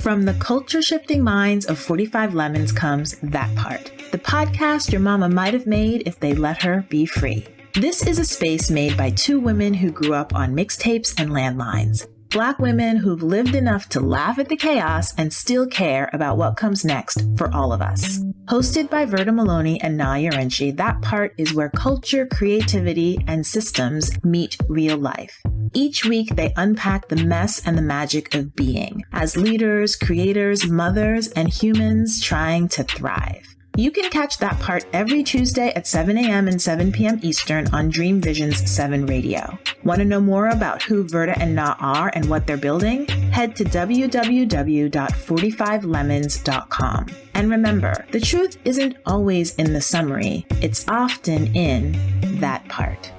From the culture shifting minds of 45 Lemons comes That Part, the podcast your mama might have made if they let her be free. This is a space made by two women who grew up on mixtapes and landlines. Black women who've lived enough to laugh at the chaos and still care about what comes next for all of us. Hosted by Verta, Maloney, and Yirenkyi, That Part is where culture, creativity, and systems meet real life. Each week, they unpack the mess and the magic of being as leaders, creators, mothers, and humans trying to thrive. You can catch That Part every Tuesday at 7 a.m. and 7 p.m. Eastern on Dream Vision's 7 Radio. Want to know more about who Verta and Na are and what they're building? Head to www.45lemons.com. And remember, the truth isn't always in the summary. It's often in that part.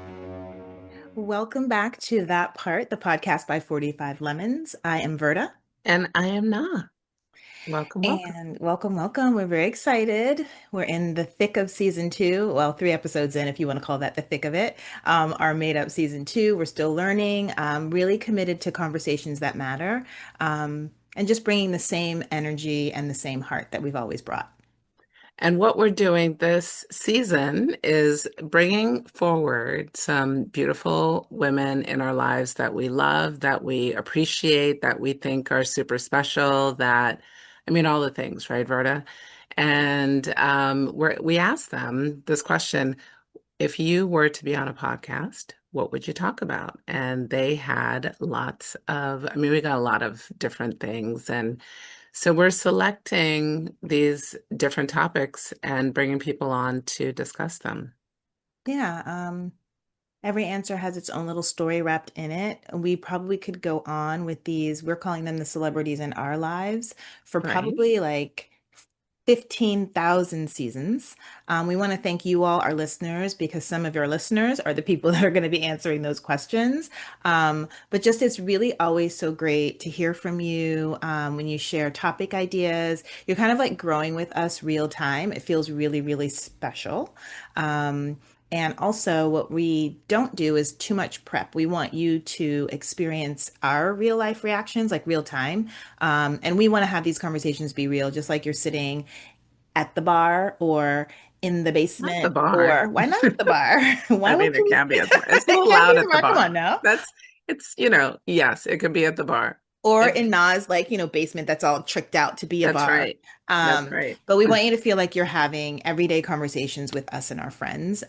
Welcome back to That Part, the podcast by 45 Lemons. I am Verta. And I am Na. Welcome. And welcome. We're very excited. We're in the thick of season 2. Well, 3 episodes in, if you want to call that the thick of it. Our made up season 2. We're still learning. Really committed to conversations that matter. And just bringing the same energy and the same heart that we've always brought. And what we're doing this season is bringing forward some beautiful women in our lives that we love, that we appreciate, that we think are super special, all the things, right, Verta? And we asked them this question: if you were to be on a podcast, what would you talk about? And they had we got a lot of different things. And so we're selecting these different topics and bringing people on to discuss them. Yeah. Every answer has its own little story wrapped in it. We probably could go on with these. We're calling them the celebrities in our lives for probably like 15,000 seasons. We want to thank you all, our listeners, because some of your listeners are the people that are going to be answering those questions. But just it's really always so great to hear from you when you share topic ideas. You're kind of like growing with us real time. It feels really, really special. And also, what we don't do is too much prep. We want you to experience our real life reactions, like real time. And we want to have these conversations be real, just like you're sitting at the bar or in the basement. Not the bar. Or why not at the bar? Why it can be at the bar. It's a little loud at the bar. Come on now. Yes, it could be at the bar. Or in Na's, basement that's all tricked out to be a bar. Right. That's right. But we want you to feel like you're having everyday conversations with us and our friends.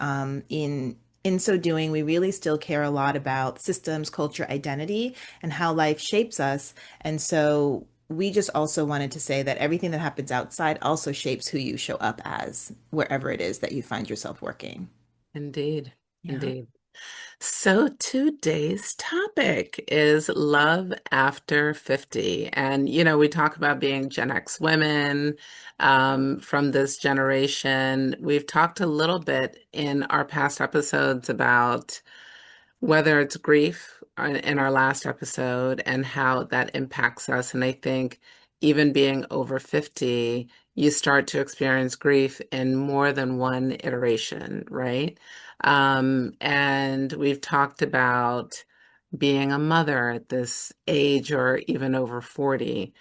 In so doing, we really still care a lot about systems, culture, identity, and how life shapes us. And so we just also wanted to say that everything that happens outside also shapes who you show up as, wherever it is that you find yourself working. Indeed. Yeah. Indeed. So today's topic is love after 50. And, we talk about being Gen X women from this generation. We've talked a little bit in our past episodes about whether it's grief in our last episode and how that impacts us. And I think even being over 50, you start to experience grief in more than one iteration, right? And we've talked about being a mother at this age or even over 40.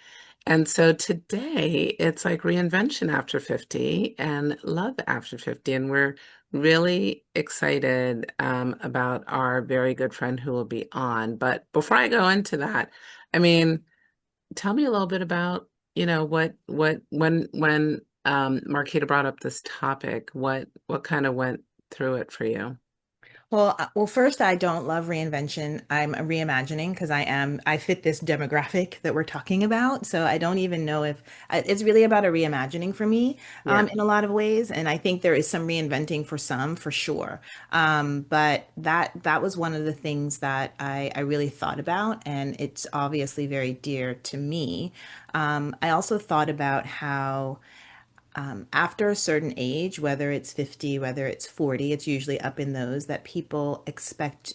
And so today it's like reinvention after 50 and love after 50. And we're really excited about our very good friend who will be on. But before I go into that, tell me a little bit about, when Marchetta brought up this topic, what kind of went through it for you? Well, first, I don't love reinvention. I'm reimagining because I fit this demographic that we're talking about. So I don't even know if it's really about a reimagining for me in a lot of ways. And I think there is some reinventing for some, for sure. But that was one of the things that I really thought about. And it's obviously very dear to me. I also thought about how after a certain age, whether it's 50, whether it's 40, it's usually up in those that people expect.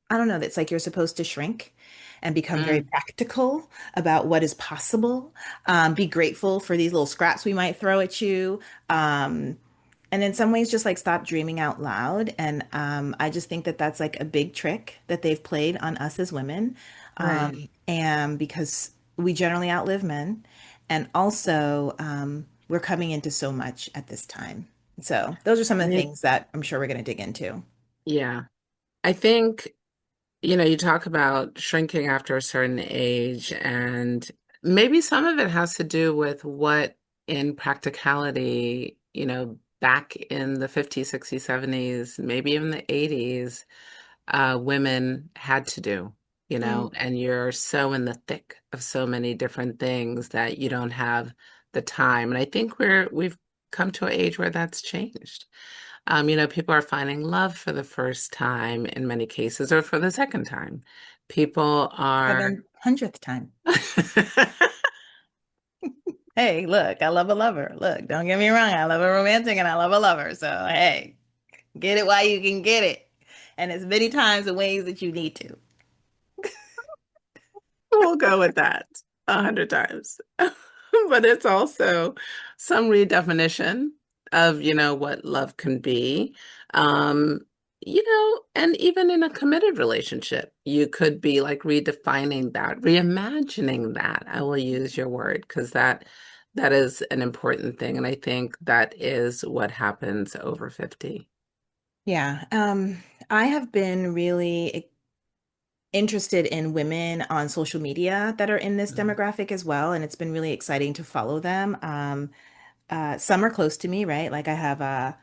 I don't know, that's like you're supposed to shrink and become very practical about what is possible. Be grateful for these little scraps we might throw at you. And in some ways, just like stop dreaming out loud. And I just think that that's like a big trick that they've played on us as women. Right. And because we generally outlive men, and also we're coming into so much at this time. So those are some of the I- things that I'm sure we're going to dig into. Yeah. I think, you talk about shrinking after a certain age, and maybe some of it has to do with what in practicality, back in the 50s, 60s, 70s, maybe even the 80s, women had to do, Mm. and you're so in the thick of so many different things that you don't have the time. And I think we've come to an age where that's changed. People are finding love for the first time in many cases, or for the second time. People are, 700th time. Hey, look, I love a lover. Look, don't get me wrong. I love a romantic and I love a lover. So, hey, get it while you can get it. And as many times and ways that you need to. we'll go with that 100 times. But it's also some redefinition of, what love can be. Um, and even in a committed relationship, you could be like redefining that, reimagining that. I will use your word because that is an important thing. And I think that is what happens over 50. Yeah. I have been really interested in women on social media that are in this Mhm. demographic as well, and it's been really exciting to follow them. Some are close to me, right? Like I have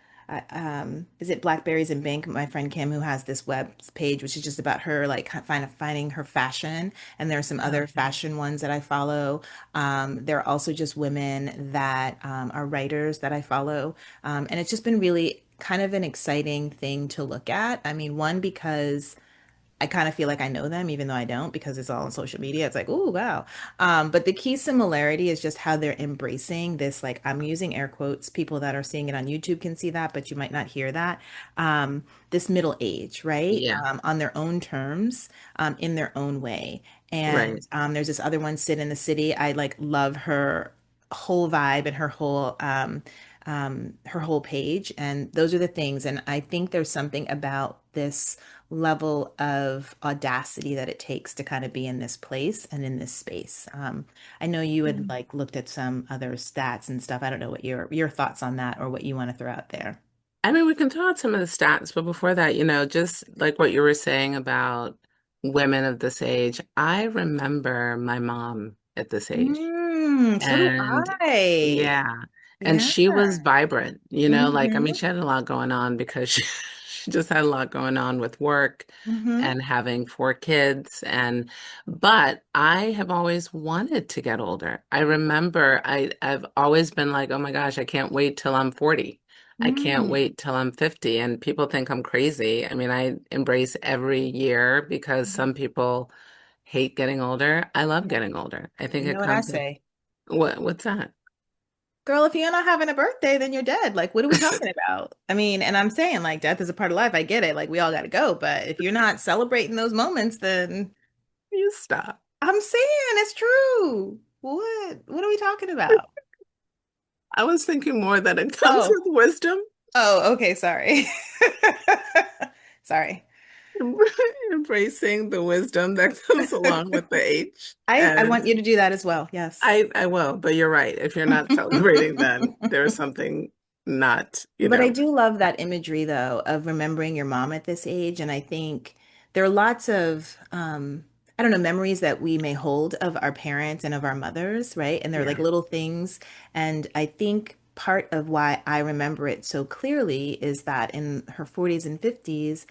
is it Blackberries and Bank? My friend Kim, who has this web page, which is just about her like finding her fashion. And there are some other Okay. fashion ones that I follow. There are also just women that are writers that I follow, and it's just been really kind of an exciting thing to look at. I mean, one because I kind of feel like I know them, even though I don't, because it's all on social media. It's like, oh, wow. But the key similarity is just how they're embracing this. Like, I'm using air quotes. People that are seeing it on YouTube can see that, but you might not hear that. This middle age, right? Yeah, On their own terms, in their own way. And right. there's this other one, Sit in the City. I like love her whole vibe and her whole page. And those are the things. And I think there's something about this level of audacity that it takes to kind of be in this place and in this space. I know you had like looked at some other stats and stuff. I don't know what your thoughts on that or what you want to throw out there. I mean, we can throw out some of the stats, but before that, just like what you were saying about women of this age, I remember my mom at this age. So do And I. yeah, and Yeah. she was vibrant, like, I mean, Hmm. she had a lot going on because she just had a lot going on with work Hmm. and having 4 kids. But I have always wanted to get older. I remember I've always been like, oh my gosh, I can't wait till I'm 40. I can't Mm. wait till I'm 50. And people think I'm crazy. I mean, I embrace every year because some people hate getting older. I love Yeah. getting older. I think You it know what I comes with say? what's that? Girl, if you're not having a birthday, then you're dead. Like, what are we talking about? I mean, and I'm saying like death is a part of life. I get it. Like we all got to go, but if you're not celebrating those moments, then You stop. I'm saying it's true. What are we talking about? I was thinking more that it comes Oh, with wisdom, oh, okay, sorry. Sorry. embracing the wisdom that comes along with the age. I And want you to do that as well. Yes. I will, but you're right. If you're not celebrating, then there's something not, But I do love that imagery though of remembering your mom at this age. And I think there are lots of I don't know, memories that we may hold of our parents and of our mothers, right? And they're like yeah, little things. And I think part of why I remember it so clearly is that in her 40s and 50s,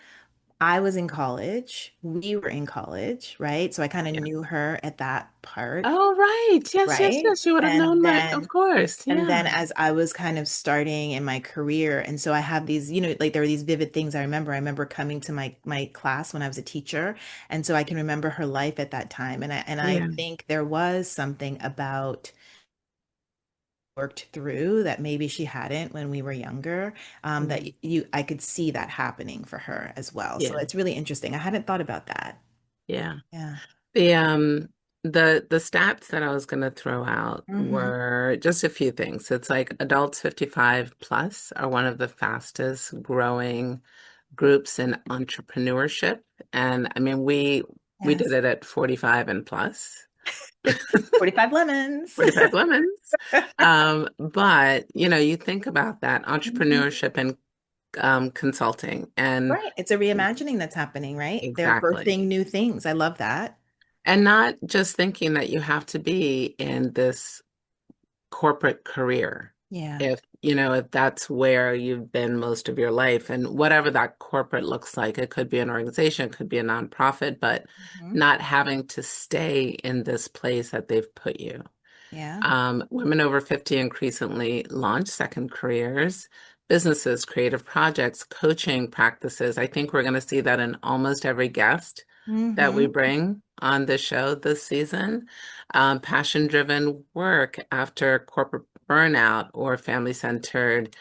I was in college. We were in college, right? So I kind of yeah. knew her at that part, Oh, right. Yes, yes, right? yes. You would have known my, of course. And then Yeah, as I was kind of starting in my career, and so I have these, like there are these vivid things I remember. I remember coming to my class when I was a teacher, and so I can remember her life at that time. And I yeah, think there was something about worked through that maybe she hadn't when we were younger, that mm, I could see that happening for her as well. So yeah, it's really interesting. I hadn't thought about that. yeah. Yeah. The the stats that I was going to throw out Hmm. were just a few things. It's like adults 55 plus are one of the fastest growing groups in entrepreneurship. And I mean we did Yes. it at 45 and plus. 45 lemons. 45 lemons. But, you think about that entrepreneurship and consulting and Right. It's a reimagining that's happening, right? They're exactly. birthing new things. I love that. And not just thinking that you have to be in this corporate career. Yeah. If that's where you've been most of your life and whatever that corporate looks like, it could be an organization, it could be a nonprofit, but Mhm. not having to stay in this place that they've put you. Yeah. Women over 50 increasingly launch second careers, businesses, creative projects, coaching practices. I think we're going to see that in almost every guest that we Hmm. bring on the show this season. Passion-driven work after corporate burnout or family-centered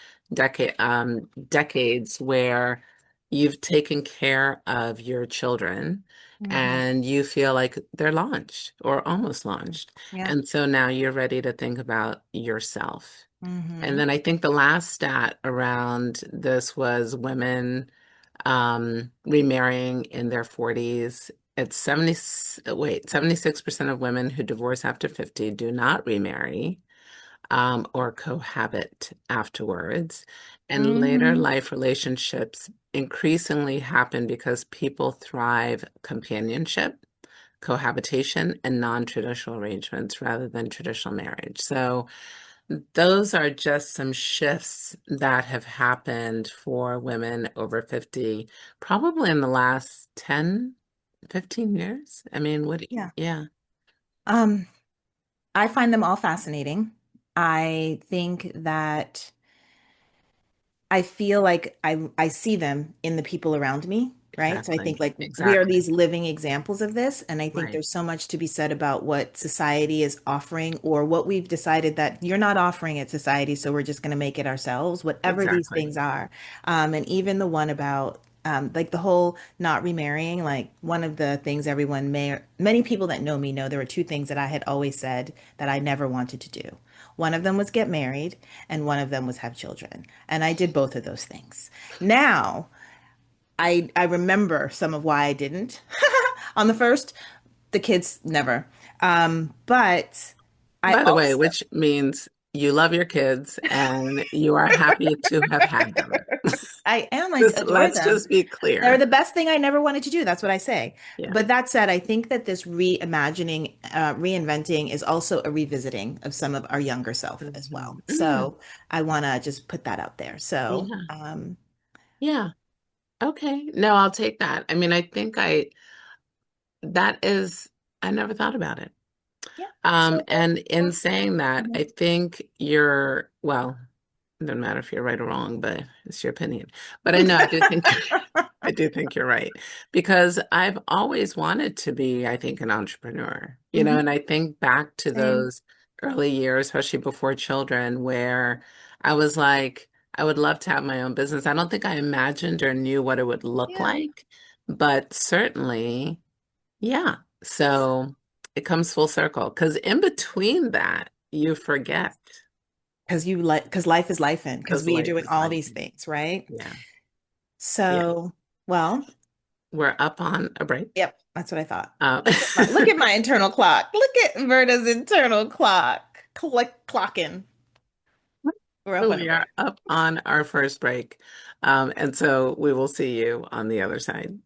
decades where you've taken care of your children Hmm. and you feel like they're launched or almost launched. Yeah. And so now you're ready to think about yourself. And Hmm. then I think the last stat around this was women remarrying in their 40s. It's 76% of women who divorce after 50 do not remarry or cohabit afterwards. And later Hmm. life relationships increasingly happen because people thrive companionship, cohabitation, and non-traditional arrangements rather than traditional marriage. So those are just some shifts that have happened for women over 50, probably in the last 10, 15 years. I mean, Yeah. yeah, Um, I find them all fascinating. I think that I feel like I see them in the people around me, right? So I think exactly, like we are exactly. these living examples of this, and I think Right, there's so much to be said about what society is offering or what we've decided that you're not offering it, society, so we're just going to make it ourselves, whatever these exactly. things are. And even the one about like the whole not remarrying, like one of the things many people that know me know there were two things that I had always said that I never wanted to do. One of them was get married, and one of them was have children. And I did both of those things. Now, I remember some of why I didn't. On the first, the kids never. But I By the way, also which means you love your kids and you are happy to have had them. I am. I Just, adore let's them. just be They're clear. the best thing I never wanted to do. That's what I say. Yeah. But that said, I think that this reimagining, reinventing is also a revisiting of some of our younger self as well. Mhm. Mm. So I want to just put that out there. So, Yeah. Yeah. Okay. No, I'll take that. I mean, that is, I never thought about it. yeah. So And in saying that, mhm. I think well, it doesn't matter if you're right or wrong, but it's your opinion. But I know I do think I do think you're right because I've always wanted to be, I think, an entrepreneur, Mhm. and I think back to Same. those early years, especially before children, where I was like, I would love to have my own business. I don't think I imagined or knew what it would look Yeah. like, but certainly, yeah. So it comes full circle because in between that, you forget Because life is life in, because because we are life doing is all life. these things, right? Yeah. Yeah. So, well, We're up on a break. yep, that's what I thought. Um, Look at my internal clock. Look at Verta's internal clock. Clocking. We're up on a we are break. up on our first break. And so we will see you on the other side.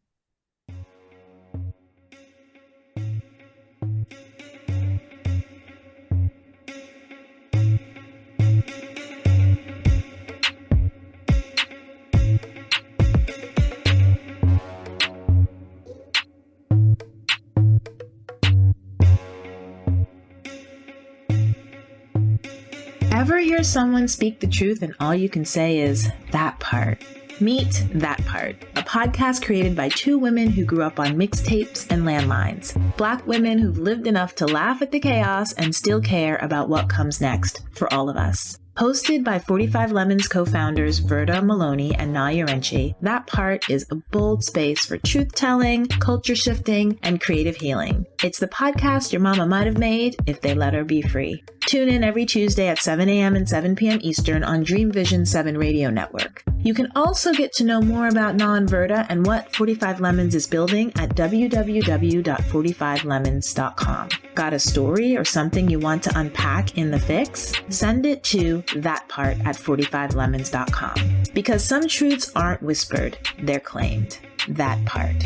Ever hear someone speak the truth and all you can say is that part? Meet That Part, a podcast created by two women who grew up on mixtapes and landlines. Black women who've lived enough to laugh at the chaos and still care about what comes next for all of us. Hosted by 45 Lemons co-founders Verta, Maloney, and Yirenkyi, That Part is a bold space for truth-telling, culture shifting, and creative healing. It's the podcast your mama might have made if they let her be free. Tune in every Tuesday at 7 a.m. and 7 p.m. Eastern on Dream Vision 7 Radio Network. You can also get to know more about Non Verta and what 45 Lemons is building at www.45lemons.com. Got a story or something you want to unpack in the fix? Send it to thatpart@45lemons.com. Because some truths aren't whispered, they're claimed. That part.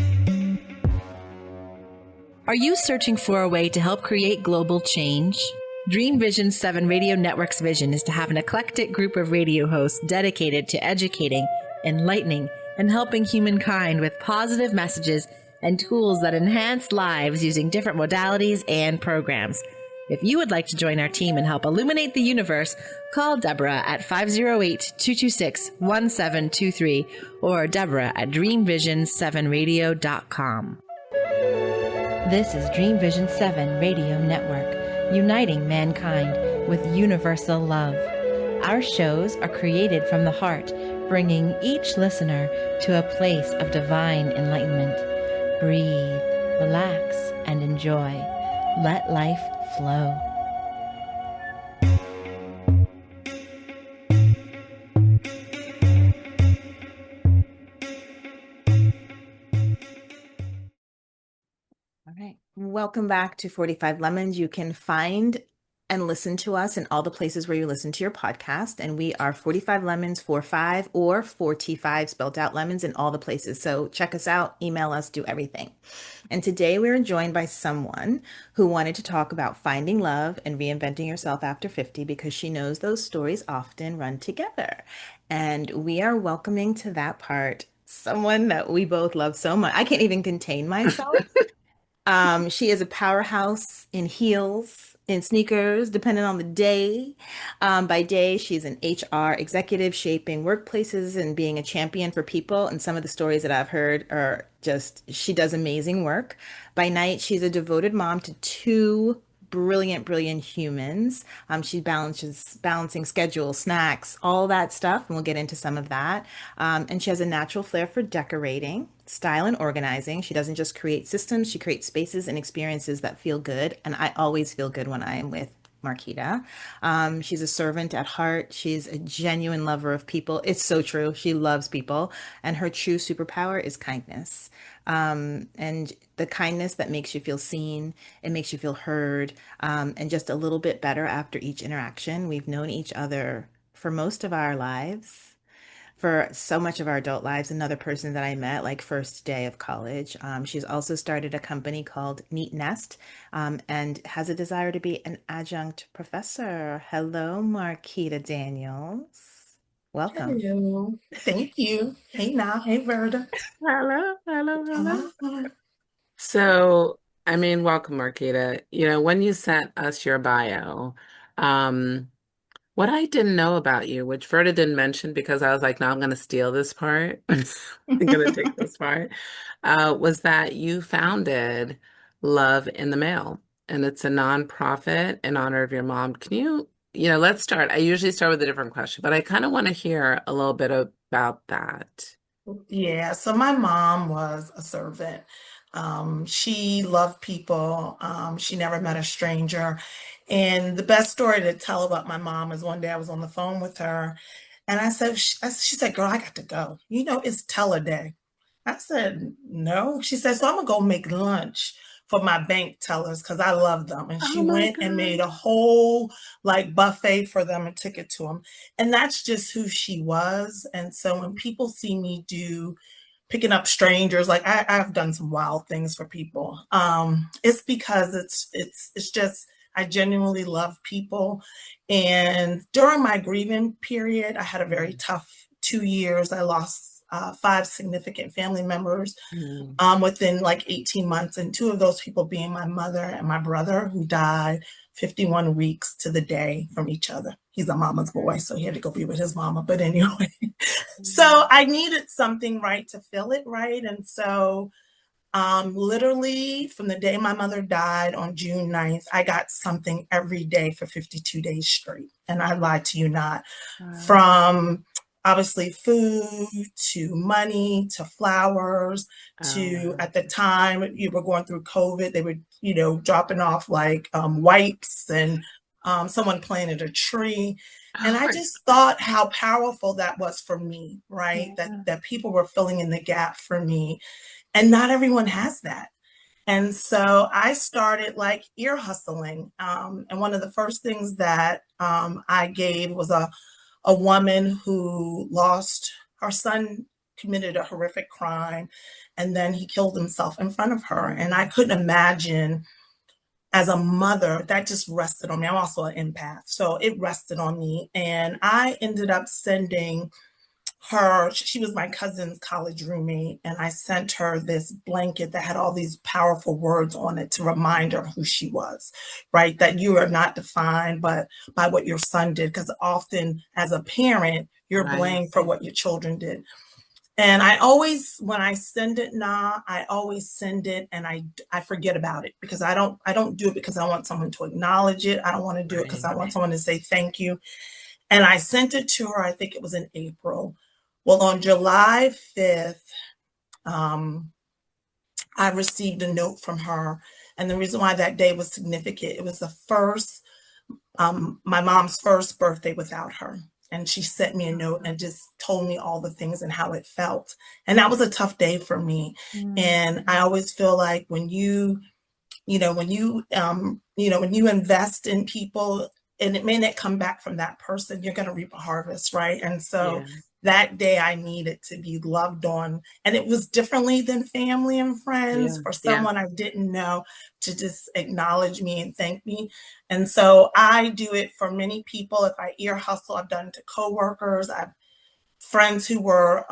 Are you searching for a way to help create global change? Dream Vision 7 Radio Network's vision is to have an eclectic group of radio hosts dedicated to educating, enlightening, and helping humankind with positive messages and tools that enhance lives using different modalities and programs. If you would like to join our team and help illuminate the universe, call Deborah at 508-226-1723 or Deborah at dreamvision7radio.com. This is Dream Vision 7 Radio Network, uniting mankind with universal love. Our shows are created from the heart, bringing each listener to a place of divine enlightenment. Breathe, relax, and enjoy. Let life flow. All right. Welcome back to 45 Lemons. You can find and listen to us in all the places where you listen to your podcast. And we are 45 Lemons 45 or 45 spelled out lemons in all the places. So check us out, email us, do everything. And today we're joined by someone who wanted to talk about finding love and reinventing yourself after 50 because she knows those stories often run together. And we are welcoming to that part someone that we both love so much. I can't even contain myself. She is a powerhouse in heels, in sneakers, depending on the day. By day, she's an HR executive, shaping workplaces and being a champion for people. And some of the stories that I've heard are just, she does amazing work. By night, she's a devoted mom to two brilliant humans. She balancing schedule, snacks, all that stuff, and we'll get into some of that. And she has a natural flair for decorating, style, and organizing. She doesn't just create systems, she creates spaces and experiences that feel good. And I always feel good when I am with Marchetta. She's a servant at heart. She's a genuine lover of people. It's so true. She loves people. And her true superpower is kindness. And the kindness that makes you feel seen, it makes you feel heard, and just a little bit better after each interaction. We've known each other for most of our lives, for so much of our adult lives. Another person that I met like first day of college. She's also started a company called Neat Nest, and has a desire to be an adjunct professor. Hello, Marchetta Daniels. Welcome. Hello. Thank you. Hey now. Hey Verta. Hello. So, I mean, welcome, Marquita. When you sent us your bio, um, what I didn't know about you, which Verta didn't mention because I was like, no, I'm going to steal this part. I'm going to take this part, was that you founded Love in the Mail, and it's a nonprofit in honor of your mom. Can let's start. I usually start with a different question, but I kind of want to hear a little bit about that. Yeah, so my mom was a servant. She loved people. She never met a stranger. And the best story to tell about my mom is one day I was on the phone with her and she said, girl, I got to go. It's teller day. I said, no. She said, so I'm gonna go make lunch for my bank tellers because I love them. And she Oh my went and made a whole like buffet for them and took it to them. And that's just who she was. And so when people see me picking up strangers, like I've done some wild things for people. It's because it's just I genuinely love people. And during my grieving period, I had a very tough 2 years. I lost 5 significant family members God. within like 18 months, and 2 of those people being my mother and my brother, who died 51 weeks to the day from each other. He's a mama's boy, so he had to go be with his mama. But anyway, so I needed something right to feel it right. And so literally from the day my mother died on June 9th, I got something every day for 52 days straight. And I lied to you not. From obviously food to money to flowers to, at the time you were going through COVID, they were, dropping off like wipes, and someone planted a tree. And Oh I my just thought how powerful that was for me, right? Yeah. That people were filling in the gap for me. And not everyone has that. And so I started like ear hustling. And one of the first things that I gave was a woman who lost her son, committed a horrific crime, and then he killed himself in front of her. And I couldn't imagine as a mother, that just rested on me. I'm also an empath, so it rested on me. And I ended up sending her, she was my cousin's college roommate, and I sent her this blanket that had all these powerful words on it to remind her who she was, right? That you are not defined by what your son did, because often as a parent, you're Right. blamed for what your children did. And I always, when I send it now, I always send it and I forget about it because I don't do it because I want someone to acknowledge it. I don't want to do it because Right. I want someone to say thank you. And I sent it to her, I think it was in April. Well, on July 5th, um, I received a note from her. And the reason why that day was significant, it was the first, my mom's first birthday without her. And she sent me a note and just told me all the things and how it felt. And that was a tough day for me. Mm. And I always feel like when you invest in people and it may not come back from that person, you're going to reap a harvest, right? And so Yeah. that day I needed to be loved on, and it was differently than family and friends, Yeah. for Yeah. someone I didn't know to just acknowledge me and thank me. And so I do it for many people. If I ear hustle, I've done it to coworkers. I've friends who were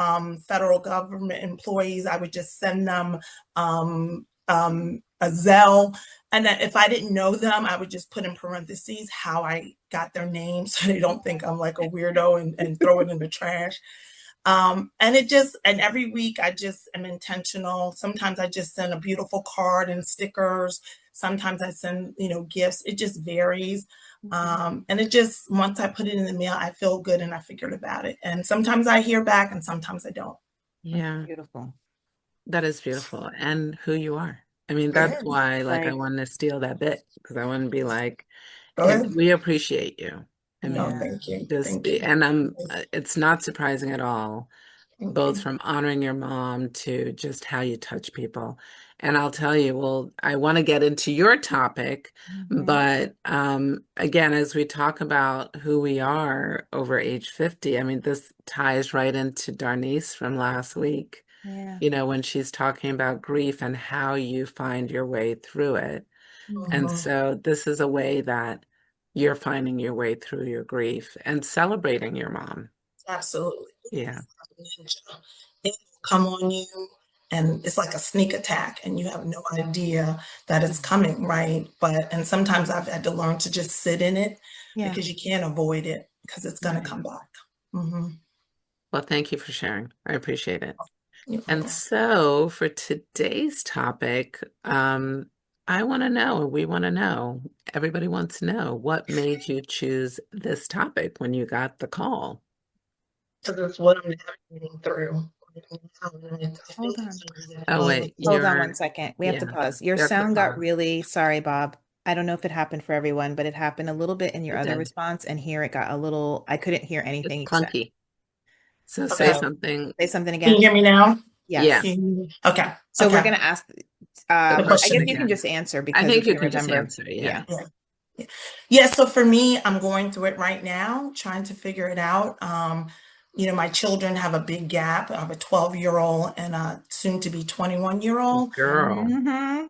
federal government employees. I would just send them a Zelle. And then if I didn't know them, I would just put in parentheses how I got their name so they don't think I'm like a weirdo and throw it in the trash. And every week I just am intentional. Sometimes I just send a beautiful card and stickers. Sometimes I send, gifts. It just varies. And it just, once I put it in the mail, I feel good and I figured about it. And sometimes I hear back and sometimes I don't. That's Yeah. beautiful. That is beautiful. And who you are. I mean, It that's is. why, like, I Right. wanted to steal that bit because I want to be like, Go ahead. we appreciate you. I No, Yeah. mean, thank you. just Thank you. and it's not surprising at all, Thank both you. from honoring your mom to just how you touch people. And I'll tell you, well, I want to get into your topic, Mhm. but again, as we talk about who we are over age 50, I mean, this ties right into Darnice from last week, Yeah. when she's talking about grief and how you find your way through it. And Mhm. so this is a way that you're finding your way through your grief and celebrating your mom. Absolutely. Yeah. Ninja. It will come on you and it's like a sneak attack and you have no idea that it's coming, right? And sometimes I've had to learn to just sit in it Yeah. because you can't avoid it because it's going to Right. come back. Hmm. Well, thank you for sharing. I appreciate it. You're And welcome. so for today's topic, I want to know, we want to know, everybody wants to know, what made you choose this topic when you got the call? Because it's what I'm navigating through. I Hold think on. Oh, wait, Hold on one second. We have to yeah, pause. Your you have to sound got pause. really, sorry, Bob. I don't know if it happened for everyone, but it happened a little bit in your It other did. response, and here it got a little, I couldn't hear It's anything you said. clunky. So say okay. So something. say something Can you again. hear me now? Yeah, Yes. Okay. So we're Okay. gonna ask, the The I question guess question you can again. again. just answer I because you think you can't can just remember. answer. Yeah. Yeah. Yeah. Yeah, so for me, I'm going through it right now, trying to figure it out. My children have a big gap. I have a 12-year-old and a soon to be 21-year-old. Girl. Hmm.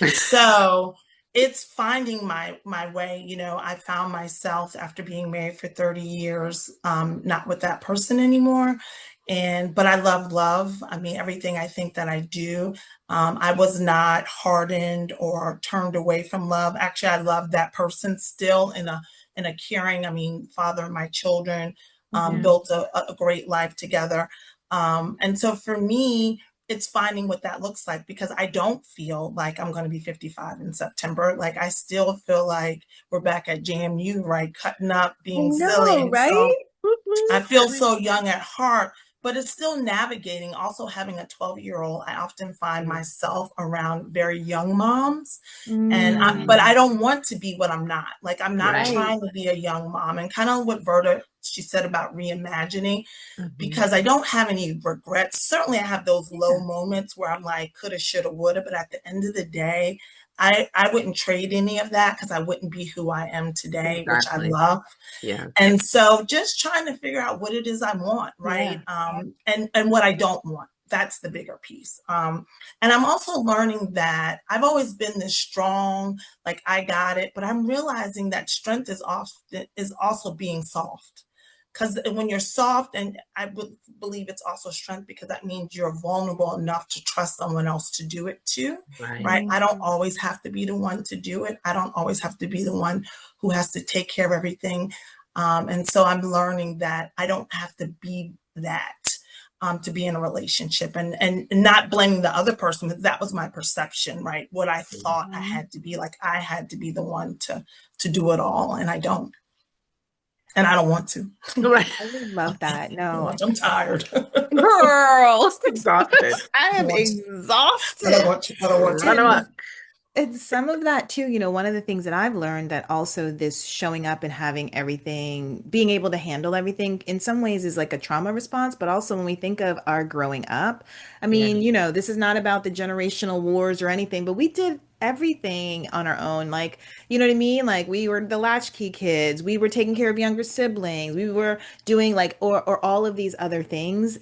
So it's finding my way. I found myself after being married for 30 years, not with that person anymore. But I love love. I mean, everything I think that I do. I was not hardened or turned away from love. Actually, I love that person still in a caring, I mean, father of my children, Hmm. Yeah. built a great life together. And so for me, it's finding what that looks like because I don't feel like I'm going to be 55 in September. Like I still feel like we're back at JMU, right? Cutting up, I being silly. know, And so right? Whoop, I whoop. feel so young at heart, but it's still navigating. Also having a 12-year-old, I often find myself around very young moms, and but I don't want to be what I'm not. Like, I'm not Right. trying to be a young mom. And kind of what Verta, she said about reimagining, Mhm. because I don't have any regrets. Certainly, I have those low moments where I'm like, coulda, shoulda, woulda, but at the end of the day, I wouldn't trade any of that, because I wouldn't be who I am today, which I Exactly. love. Yeah. And so just trying to figure out what it is I want, right? And what I don't want. That's the bigger piece. And I'm also learning that I've always been this strong, like I got it, but I'm realizing that strength is also being soft. Because when you're soft, and I would believe it's also strength, because that means you're vulnerable enough to trust someone else to do it too, Right. right? I don't always have to be the one to do it. I don't always have to be the one who has to take care of everything. And so I'm learning that I don't have to be that, to be in a relationship, and not blaming the other person. That was my perception, right? What I thought I had to be, like I had to be the one to do it all, and I don't. And I don't want to. Right. I would love that. No. I'm tired. Girl, Exhausted. I I am don't exhausted. want to. I don't want Run to. amok. It's some of that too, one of the things that I've learned, that also this showing up and having everything, being able to handle everything in some ways is like a trauma response, but also when we think of our growing up, I Yeah. mean, this is not about the generational wars or anything, but we did everything on our own. Like, you know what I mean? Like, we were the latchkey kids, we were taking care of younger siblings, we were doing like, or all of these other things,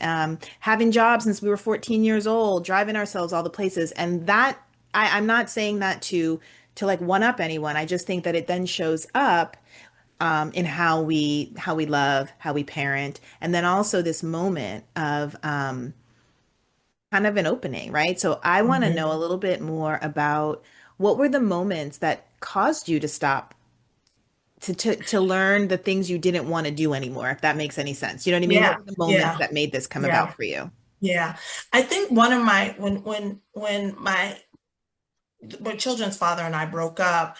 having jobs since we were 14 years old, driving ourselves all the places. And that I'm not saying that to like one up anyone. I just think that it then shows up in how we love, how we parent, and then also this moment of kind of an opening, right? So I want to Mhm. know a little bit more about what were the moments that caused you to stop to learn the things you didn't want to do anymore, if that makes any sense. You know what I mean? What Yeah, were the moments yeah, that made this come yeah, about for you? yeah. I think one of my when my children's father and I broke up,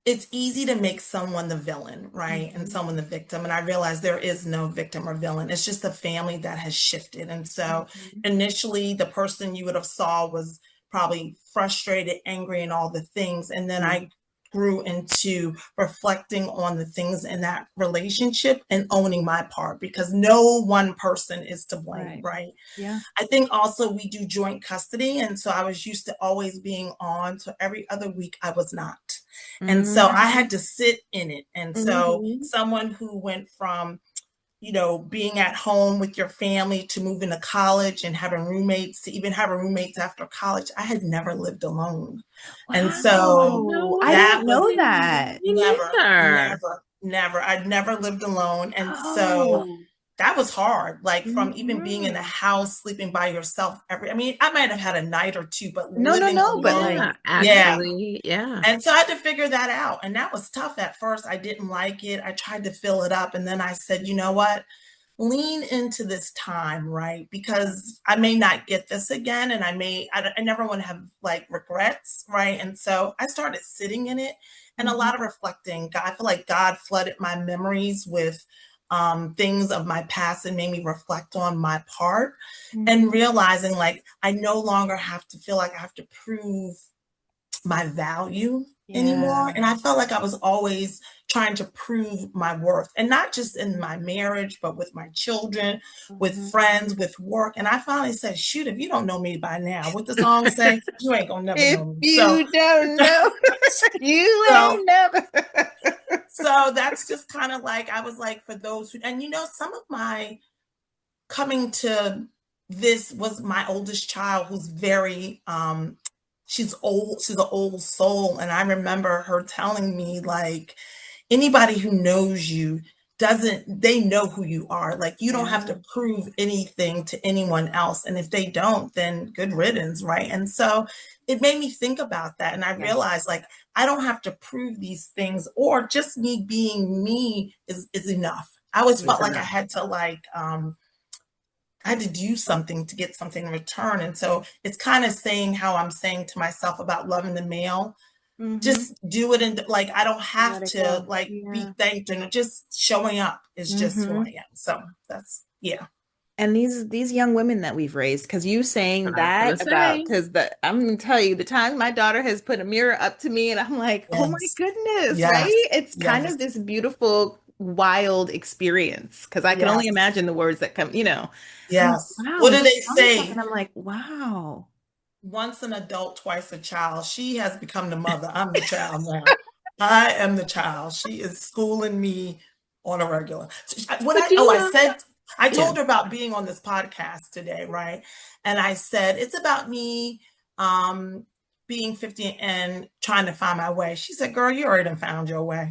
it's easy to make someone the villain, right? And Mhm, someone the victim. And I realized there is no victim or villain. It's just a family that has shifted. And so mhm, initially the person you would have saw was probably frustrated, angry, and all the things. And then I grew into reflecting on the things in that relationship and owning my part, because no one person is to blame, right. right? Yeah. I think also we do joint custody. And so I was used to always being on. So every other week I was not. And so I had to sit in it. And so Mhm. someone who went from, being at home with your family to moving to college and having roommates to even having roommates after college, I had never lived alone. And so No Wow. I that didn't was know way. that. Me never, neither. never, never. I'd never lived alone. And so Oh. that was hard. Like, from even being in a Mhm. house, sleeping by yourself I mean, I might have had a night or two, but No, no, living no, but like, Yeah, alone, yeah. yeah. actually, yeah. And so I had to figure that out. And that was tough at first. I didn't like it. I tried to fill it up. And then I said, you know what? Lean into this time, right? Because I may not get this again. And I never want to have like regrets, right? And so I started sitting in it and a Mhm, lot of reflecting. I feel like God flooded my memories with things of my past and made me reflect on my part, and mhm. realizing like I no longer have to feel like I have to prove my value anymore. Yeah. And I felt like I was always trying to prove my worth, and not just in my marriage, but with my children, with Mhm. friends, with work. And I finally said, shoot, if you don't know me by now, what the song say? You ain't gonna never If know me. So, you don't know, you so, ain't never. so that's just kind of like, I was like, for those who, and some of my coming to this was my oldest child, who's very she's old, she's an old soul. And I remember her telling me, like, anybody who knows you doesn't, they know who you are. Like, you don't have Yeah. to prove anything to anyone else, and if they don't, then good riddance, right? And so it made me think about that, and I Yeah. realized, like, I don't have to prove these things, or just me being me is enough. I always It's felt like I enough. had to, like, I had to do something to get something in return. And so it's kind of saying how I'm saying to myself about loving the male. Mm-hmm. Just do it, and like I don't have Let it to go. like be Yeah. thanked, and just showing up is just who Mm-hmm. I am. So that's, yeah. And these young women that we've raised, because you saying I was gonna that about, say, because I'm gonna tell you, the time my daughter has put a mirror up to me and I'm like, oh my Yes. goodness, right? Yes. It's kind Yes. of this beautiful, wild experience, because I can only Yes. imagine the words that come, I'm like, Yes. wow, What and do she's they telling me stuff, say? and I'm like, wow. Once an adult, twice a child. She has become the mother. I'm the child now. I am the child. She is schooling me on a regular. but you know, I yeah, told her about being on this podcast today, right? And I said, it's about me um, being 50 and trying to find my way. She said, girl, you already done found your way.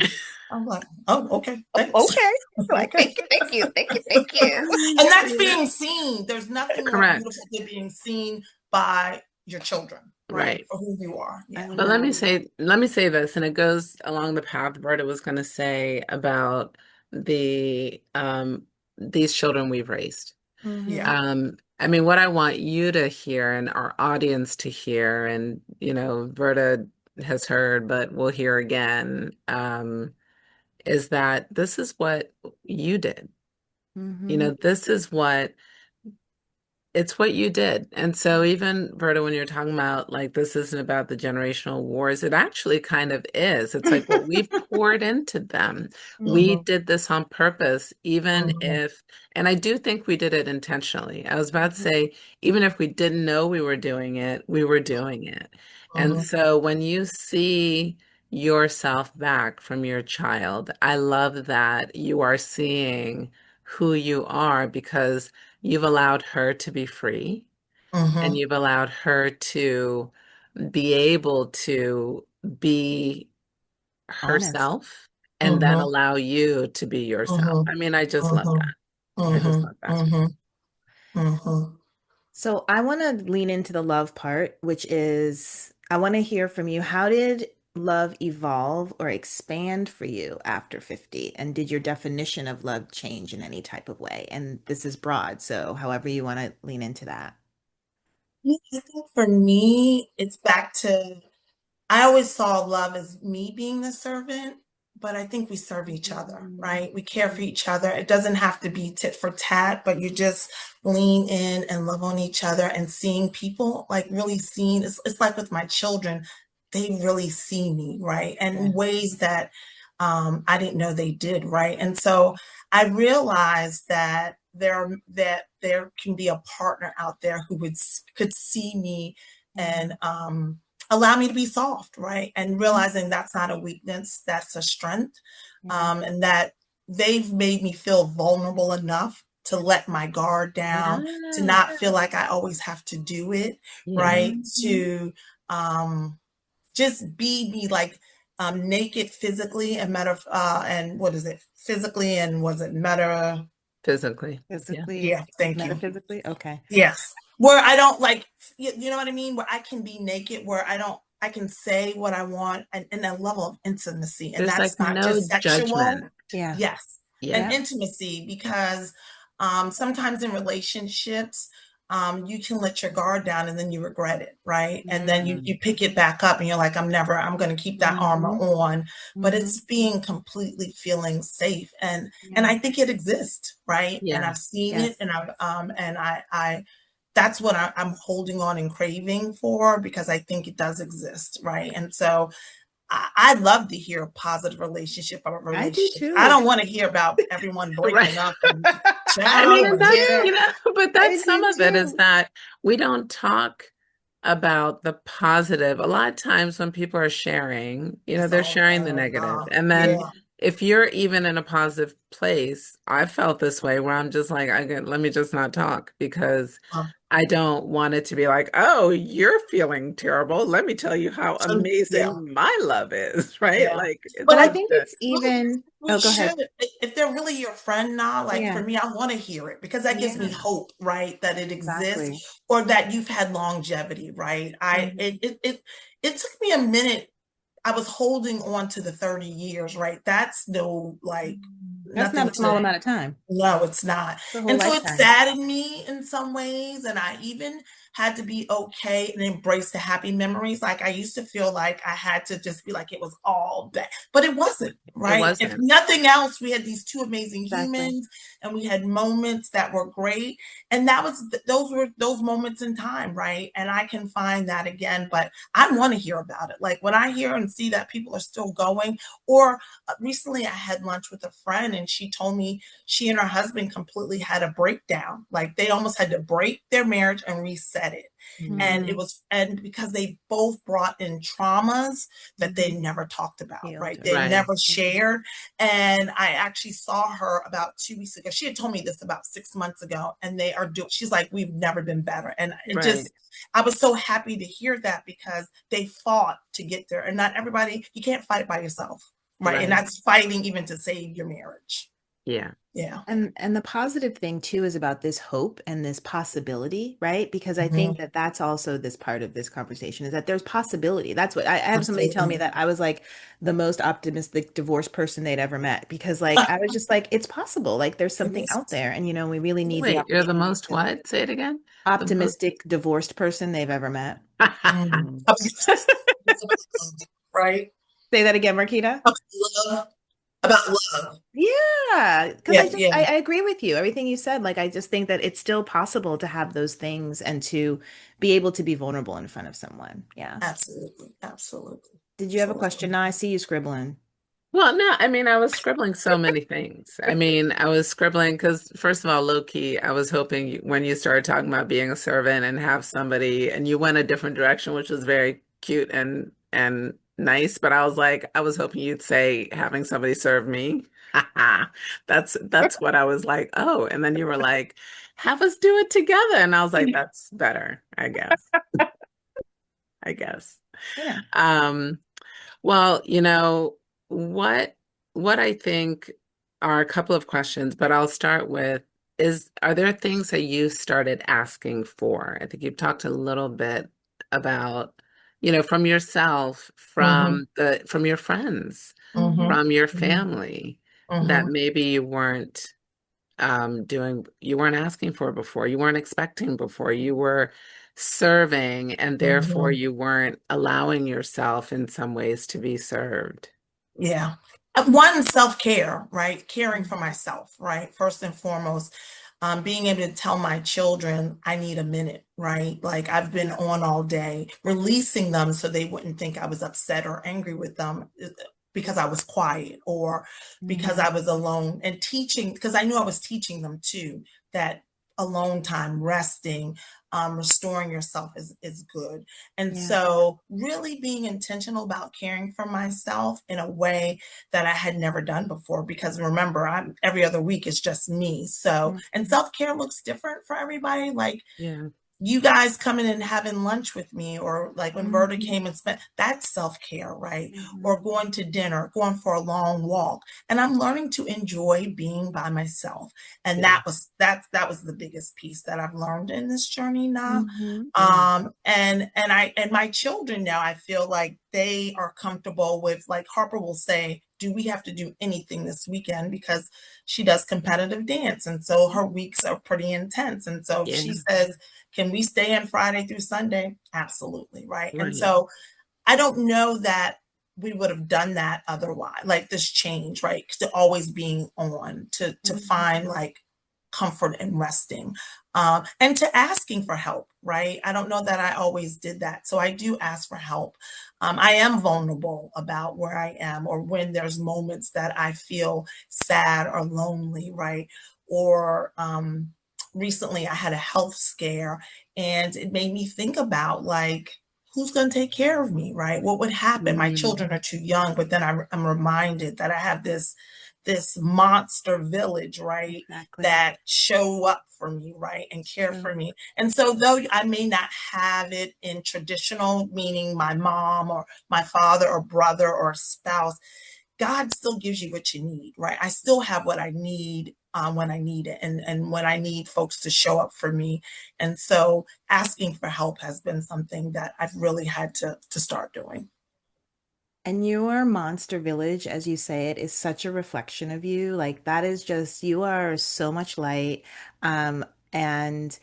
I'm like, oh, okay, thanks. Okay. Like, Okay. thank you, thank you, thank you, thank you. And that's you know, being seen. There's nothing more correct, beautiful than being seen by your children, right? right. For who you are. I Yeah. But let me know. say, let me say this, and it goes along the path Verta was going to say about the these children we've raised. Hmm. Yeah. I mean, what I want you to hear and our audience to hear, and Verta has heard, but we'll hear again, is that this is what you did. Hmm. This is what it's what you did. And so even Verta, when you're talking about like this isn't about the generational wars, it actually kind of is. It's like what we've poured into them. We Mm-hmm. did this on purpose, even Mm-hmm. if, and I do think we did it intentionally. I was about to Hmm. say, even if we didn't know we were doing it, we were doing it. And Mm-hmm. so when you see yourself back from your child, I love that you are seeing who you are because you've allowed her to be free and Mm-hmm. you've allowed her to be able to be Honest. herself and then Mm-hmm. allow you to be yourself. Mm-hmm. I mean, I just love Mm-hmm. that. I just Mm-hmm. love that. Mm-hmm. Mm-hmm. So I want to lean into the love part, which is I want to hear from you. How did love evolve or expand for you after 50? And did your definition of love change in any type of way? And this is broad, so however you want to lean into that. Yeah, I think for me, it's back to I always saw love as me being the servant, but I think we serve each other, Mhm. right? We care for each other. It doesn't have to be tit for tat, but you just lean in and love on each other and seeing people like really seeing it's like with my children, they really see me, right? And Yeah. in ways that I didn't know they did, right? And so I realized that there can be a partner out there who could see me and Mhm. allow me to be soft, right? And realizing that's not a weakness, that's a strength. Yeah. And that they've made me feel vulnerable enough to let my guard down, to Yes. not feel like I always have to do it, Yes. right? Mhm. To just be me like naked physically and and what is it? Physically and was it meta? Physically. Yeah. Physically, Yeah, thank you. metaphysically? Okay. Yes. Where I don't like, you know what I mean? Where I can be naked, where I can say what I want and a level of intimacy. And There's that's like not no just sexual. judgment. Yeah. Yes. And Yeah. Yep. intimacy, because sometimes in relationships, you can let your guard down and then you regret it, right? And then you Mm. you pick it back up and you're like, I'm going to keep that armor Hmm. on. But Hmm. it's being completely feeling safe. And Yeah. I think it exists, right? And Yeah. I've seen it Yes. and I that's what I'm holding on and craving for because I think it does exist, right? And so I love to hear a positive relationship or I do relationships. I too. don't want to hear about everyone Right. breaking up and I I mean, do child and and that's, too. but I that's some do of it is too. that we don't talk about the positive. A lot of times when people are sharing, it's they're all sharing the bad. negative. And then Yeah. if you're even in a positive place, I felt this way where I'm just like, let me just not talk because Uh, I don't want it to be like, oh, you're feeling terrible. Let me tell you how yeah. amazing my love is, right? Yeah. Like it Well, But I I needs think to, it's we, even, we oh, go should, ahead. if they're really your friend now, like for Yeah. me, I want to hear it because that gives me Yeah. hope, right? That it Exactly. exists or that you've had longevity, right? Mhm. It took me a minute. I was holding on to the 30 years, right? That's no like That's not nothing a small to amount of time. no, it's not. It's a whole And so it lifetime. saddened me in some ways. And I even had to be okay and embrace the happy memories. Like I used to feel like I had to just be like it was all bad, but it wasn't, It right? If wasn't. nothing else, we had these two amazing Exactly. humans and we had moments that were great. And that was those were those moments in time, right? And I can find that again, but I want to hear about it. Like when I hear and see that people are still going, or recently I had lunch with a friend and she told me she and her husband completely had a breakdown. Like they almost had to break their marriage and reset it. And it Mm-hmm. was, and because they both brought in traumas that they Mm-hmm. never talked about, Healed right? or They Right. never shared. And I actually saw her about 2 weeks ago. She had told me this about 6 months ago, and they are doing, she's like, we've never been better. And it Right. just, I was so happy to hear that because they fought to get there. And not everybody, you can't fight by yourself, right? And Right. that's fighting even to save your marriage. Yeah. Yeah. And the positive thing too is about this hope and this possibility, right? Because I think Mhm. that that's also this part of this conversation is that there's possibility. That's what I had somebody tell me Absolutely. that I was like the most optimistic divorced person they'd ever met because like I was just like it's possible. Like there's It something is. out there and we really need the Wait, you're the opportunity most to what? Say it again. The most. optimistic divorced person they've ever met. Mm. Right? Say that again, Marquita. About love. About love. Yeah, because Yeah, yeah, I agree with you. Everything you said, like I just think that it's still possible to have those things and to be able to be vulnerable in front of someone. Yeah. absolutely. Absolutely. Did you have a So, question? Now I see you scribbling. Well, no, I mean, I was scribbling so many things. I mean, I was scribbling because, first of all, low key, I was hoping when you started talking about being a servant and have somebody, and you went a different direction, which was very cute and nice. But I was like, I was hoping you'd say having somebody serve me. That's what I was like. Oh, and then you were like, have us do it together, and I was like, that's better, I guess. I guess. Yeah. Um, well, what what I think are a couple of questions, but I'll start with are there things that you started asking for? I think you've talked a little bit about, from yourself, mhm, from your friends, mhm, from your mhm, family that mhm. maybe you weren't asking for before, you weren't expecting before, you were serving, and therefore Mhm. you weren't allowing yourself in some ways to be served. Yeah. One, self-care, right? Caring for Mhm. myself, right? First and foremost, being able to tell my children I need a minute, right? Like I've been Yeah. on all day, releasing them so they wouldn't think I was upset or angry with them because I was quiet or because I Mhm. was alone, and teaching, because I knew I was teaching them too, that alone time, resting, restoring yourself is good. And Yeah. so really being intentional about caring for myself in a way that I had never done before, because remember, I'm every other week is just me. So, and Mhm. self-care looks different for everybody. Like Yeah, you guys coming and having lunch with me, or like when Verta Mhm. came and spent, that's self-care, right? Mhm. Or going to dinner, going for a long walk. And I'm learning to enjoy being by myself. And yeah, that was the biggest piece that I've learned in this journey now. Mhm. yeah, And my children now, I feel like they are comfortable with, like Harper will say, do we have to do anything this weekend? Because she does competitive dance. And so her weeks are pretty intense. And so if she yeah, says, can we stay in Friday through Sunday? Absolutely. Right. And right. so I don't know that we would have done that otherwise, like this change, right? To always being on, to find Mhm. like comfort and resting, and to asking for help, right? I don't know that I always did that. So I do ask for help. I am vulnerable about where I am, or when there's moments that I feel sad or lonely, right? Or recently I had a health scare, and it made me think about like, who's going to take care of me, right? What would happen? My Mm, children are too young, but then I'm reminded that I have this monster village, right? Exactly. That show up for me, right? And It's care true. for me. And so though I may not have it in traditional, meaning my mom or my father or brother or spouse, God still gives you what you need, right? I still have what I need when I need it, and when I need folks to show up for me. And so asking for help has been something that I've really had to start doing. And your monster village, as you say it, is such a reflection of you. Like that is just, you are so much light. And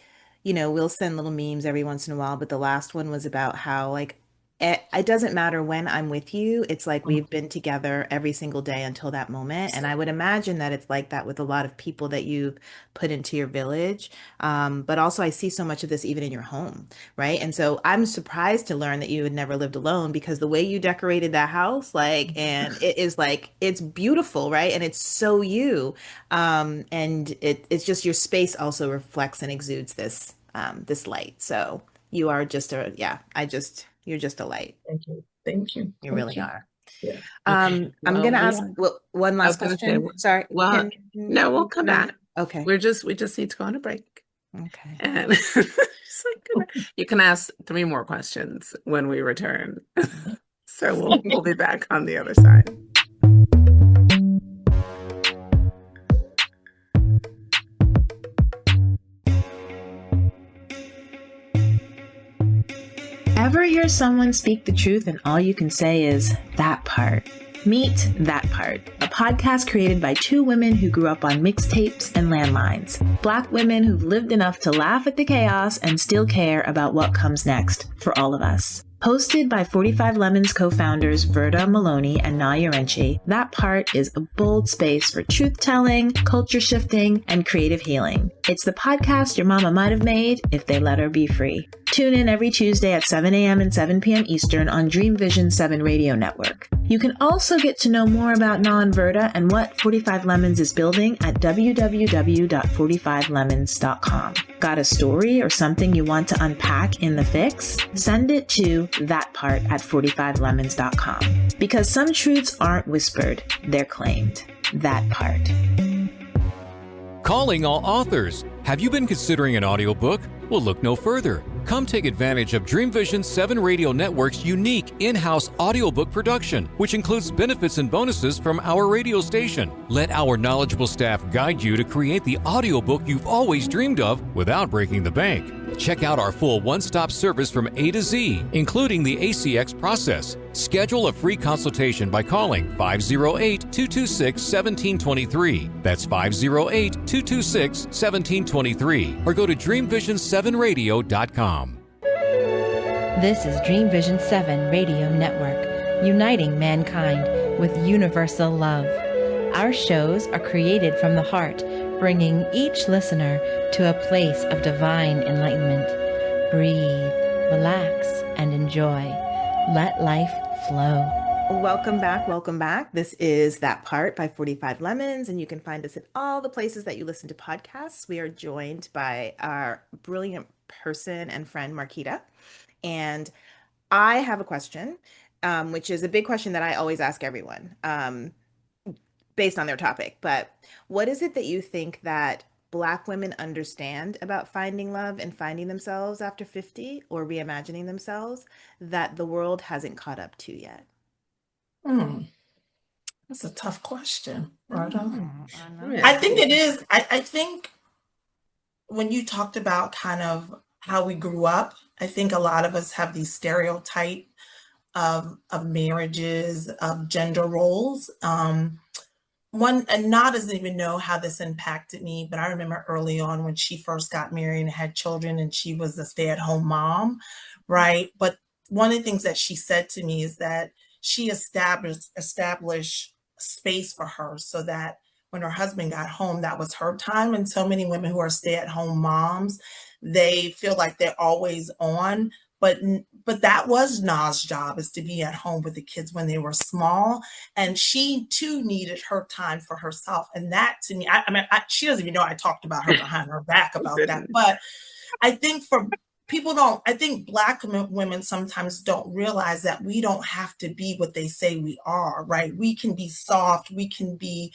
we'll send little memes every once in a while, but the last one was about how like it doesn't matter when I'm with you. It's like we've been together every single day until that moment. And I would imagine that it's like that with a lot of people that you've put into your village. But also, I see so much of this even in your home, right? And so I'm surprised to learn that you had never lived alone because the way you decorated that house, like, and it is like, it's beautiful, right? And it's so you. And it's just your space also reflects and exudes this light. So you are just you're just a light. Thank you. Thank you. You Thank really you. are. Yeah. Okay. I'm Well, gonna we ask are. one I was last going to say, question. Sorry, well, can no, we'll come no? back. Okay, We just need to go on a break. okay. And it's like, you can ask 3 more questions when we return. So we'll be back on the other side. Ever hear someone speak the truth and all you can say is, that part? Meet That Part, a podcast created by 2 women who grew up on mixtapes and landlines. Black women who've lived enough to laugh at the chaos and still care about what comes next for all of us. Hosted by 45 Lemons co-founders Verta, Maloney, and Yirenkyi, That Part is a bold space for truth-telling, culture-shifting, and creative healing. It's the podcast your mama might have made if they let her be free. Tune in every Tuesday at 7 a.m. and 7 p.m. Eastern on Dream Vision 7 Radio Network. You can also get to know more about Na and Verta and what 45 Lemons is building at www.45lemons.com. Got a story or something you want to unpack in the fix? Send it to thatpart@45lemons.com. Because some truths aren't whispered, they're claimed. That part. Calling all authors. Have you been considering an audiobook? Well, look no further. Come take advantage of Dream Vision 7 Radio Network's unique in-house audiobook production, which includes benefits and bonuses from our radio station. Let our knowledgeable staff guide you to create the audiobook you've always dreamed of without breaking the bank. Check out our full one-stop service from A to Z, including the ACX process. Schedule a free consultation by calling 508-226-1723. That's 508-226-1723. Or go to dreamvision7radio.com. This is Dream Vision 7 Radio Network, uniting mankind with universal love. Our shows are created from the heart, bringing each listener to a place of divine enlightenment. Breathe, relax, and enjoy. Let life flow. Welcome back. Welcome back. This is That Part by 45 Lemons, and you can find us in all the places that you listen to podcasts. We are joined by our brilliant person and friend, Marchetta. And I have a question, which is a big question that I always ask everyone based on their topic. But what is it that you think that Black women understand about finding love and finding themselves after 50 or reimagining themselves that the world hasn't caught up to yet? That's a tough question, Verta. Yeah. I think it is. I think when you talked about kind of how we grew up, I think a lot of us have these stereotype of marriages, of gender roles. One, and Na doesn't even know how this impacted me, but I remember early on when she first got married and had children and she was a stay-at-home mom, right? But one of the things that she said to me is that she established space for her so that when her husband got home, that was her time. And so many women who are stay-at-home moms, they feel like they're always on. But that was Na's job, is to be at home with the kids when they were small. And she too needed her time for herself. And that to me, I mean, she doesn't even know I talked about her behind her back about that. But I think I think Black women sometimes don't realize that we don't have to be what they say we are, right? We can be soft, we can be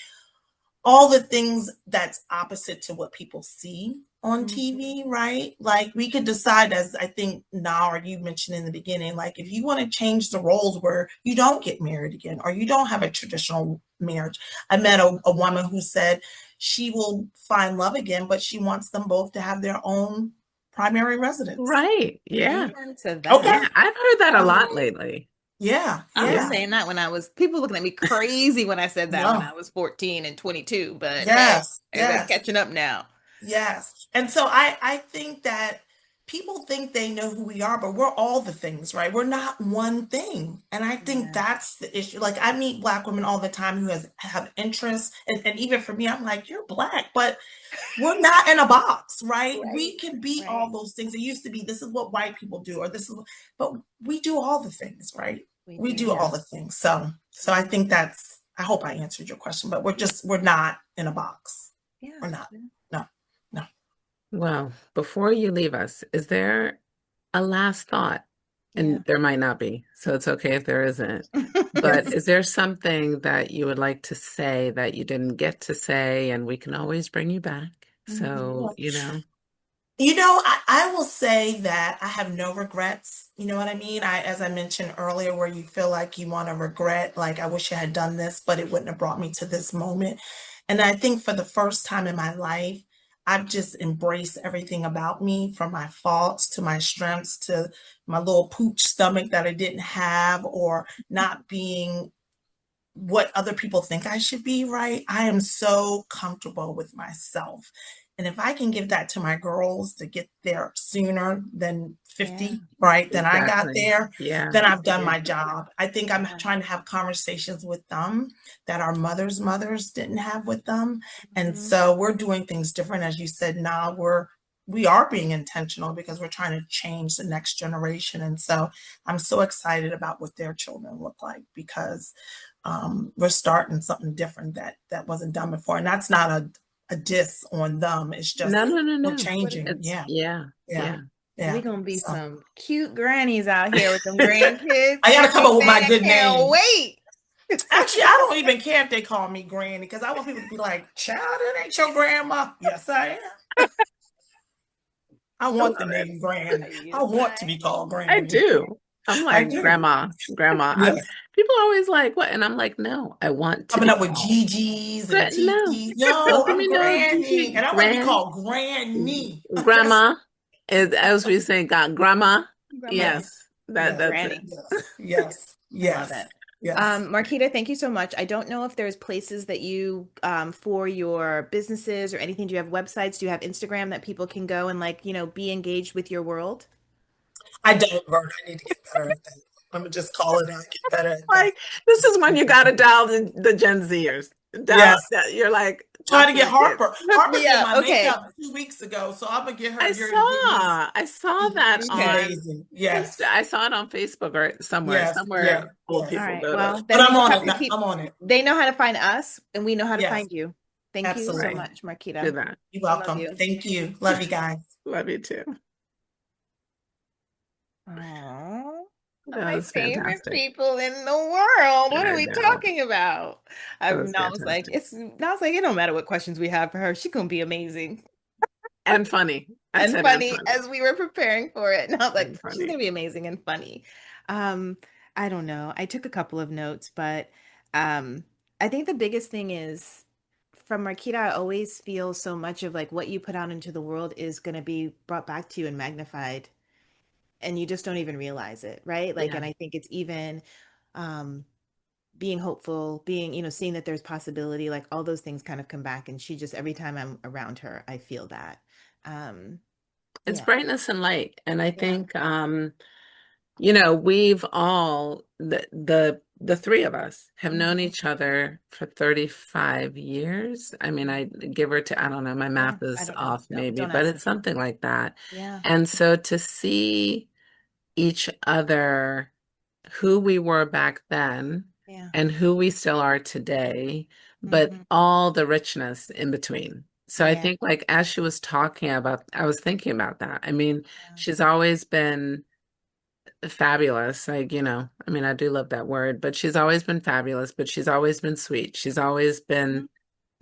all the things that's opposite to what people see on TV, right? Like we could decide, as I think now, or you mentioned in the beginning, like if you want to change the roles where you don't get married again, or you don't have a traditional marriage. I met a woman who said she will find love again, but she wants them both to have their own primary residence. Right. Yeah. Amen to that. Okay. Yeah, I've heard that a lot lately. Yeah. I was Yeah. saying that when people looking at me crazy when I said that when No. I was 14 and 22, but Yes. hey, they're Yes. catching up now. Yes. And so I think that people think they know who we are, but we're all the things, right? We're not one thing. And I think Yeah. that's the issue. Like I meet Black women all the time who have interests. And even for me, I'm like, you're Black, but we're not in a box, right? Right. We can be all Right. those things. It used to be this is what white people do, or this is, but we do all the things, right? We We do do. all the things. So I think that's, I hope I answered your question, but we're not in a box. Yeah. We're not. No, no. Well, before you leave us, is there a last thought? Yeah. And there might not be, so it's okay if there isn't. But Yes. is there something that you would like to say that you didn't get to say, and we can always bring you back? Mhm. So, you know, I will say that I have no regrets. You know what I mean? As I mentioned earlier, where you feel like you want to regret, like, I wish I had done this, but it wouldn't have brought me to this moment. And I think for the first time in my life, I've just embraced everything about me, from my faults to my strengths to my little pooch stomach that I didn't have, or not being what other people think I should be, right? I am so comfortable with myself. And if I can give that to my girls to get there sooner than Yeah. 50, right? Then I got exactly. there, Yeah. then I've done Yeah. my job. I think I'm Yeah. trying to have conversations with them that our mothers didn't have with them. And Mhm. so we're doing things different. As you said, now we are being intentional because we're trying to change the next generation. And so I'm so excited about what their children look like, because we're starting something different that wasn't done before. And that's not a diss on them. It's No, just no, no, we're no. changing. It's Yeah, yeah, yeah, yeah. We yeah. gonna be So some cute grannies out here with them grandkids I and gotta come up with everything. my I good can't name. wait. Actually, I don't even care if they call me granny, because I want people to be like, child, that ain't your grandma. Yes, I am. I I love want the it. name Granny. I Yes, want to be called I Granny. do. I'm I like, do. grandma, grandma. Yes. People are always like, what? And I'm like, no, I want to Coming be up with called. GGs and No, TTs. No, don't give I'm me no Granny. GG. And I want to be called Granny. That's Grandma, as we say, God, grandma. grandma. yes, Yes, yes, that's it. Granny. yes, I love yes, it. yes. Marquita, thank you so much. I don't know if there's places that you, for your businesses or anything. Do you have websites? Do you have Instagram that people can go and, like, be engaged with your world? I don't, Vern. I need to get better at that. I'm gonna just call it out. Get better at that. Like, this is when you got to dial the Gen Zers. Dial, Yes. you're like, Trying talk to to get the kids. Harper. Hook Harper me did up. my Okay. makeup 2 weeks ago, so I'm gonna get her I here to get me. saw, I saw that She's Okay. on amazing. Insta. Yes, I saw it on Facebook or somewhere, yes, yeah, old All yes. people right. go to. Well, But then we I'm just on have it to now. keep, I'm on it. they know how to find us and we know how to Yes, find you. Thank you so absolutely. Right. much, Do Marquita. that. You're I love welcome. you. Thank you. Love you guys. Love you too. Aww. That My was favorite fantastic. people in the world. What are I we know. talking about? I, That was I was like, fantastic. it don't matter what questions we have for her. She's gonna be amazing And funny. I and said and funny funny. as we were preparing for it. And I was like, And she's gonna funny. be amazing and funny. Um, I don't know. I took a couple of notes, but um, I think the biggest thing is from Marquita, I always feel so much of like what you put out into the world is gonna be brought back to you and magnified, and you just don't even realize it, right? Like, Yeah. and I think it's even um being hopeful, being, seeing that there's possibility, like all those things kind of come back. And she just, every time I'm around her, I feel that. Um, It's yeah. brightness and light. And I Yeah. think we've all the three of us have known Mhm. each other for 35 years. I mean, I give or to, I don't know, my Yeah. math I is don't know. off No, maybe, don't but ask it's me. something like that. Yeah. And so to see each other, who we were back then Yeah. and who we still are today, but Hmm. all the richness in between. So I Yeah. think, like, as she was talking about, I was thinking about that. I mean, Yeah. she's always been fabulous. Like, I mean, I do love that word, but she's always been fabulous, but she's always been sweet. She's always Mhm. been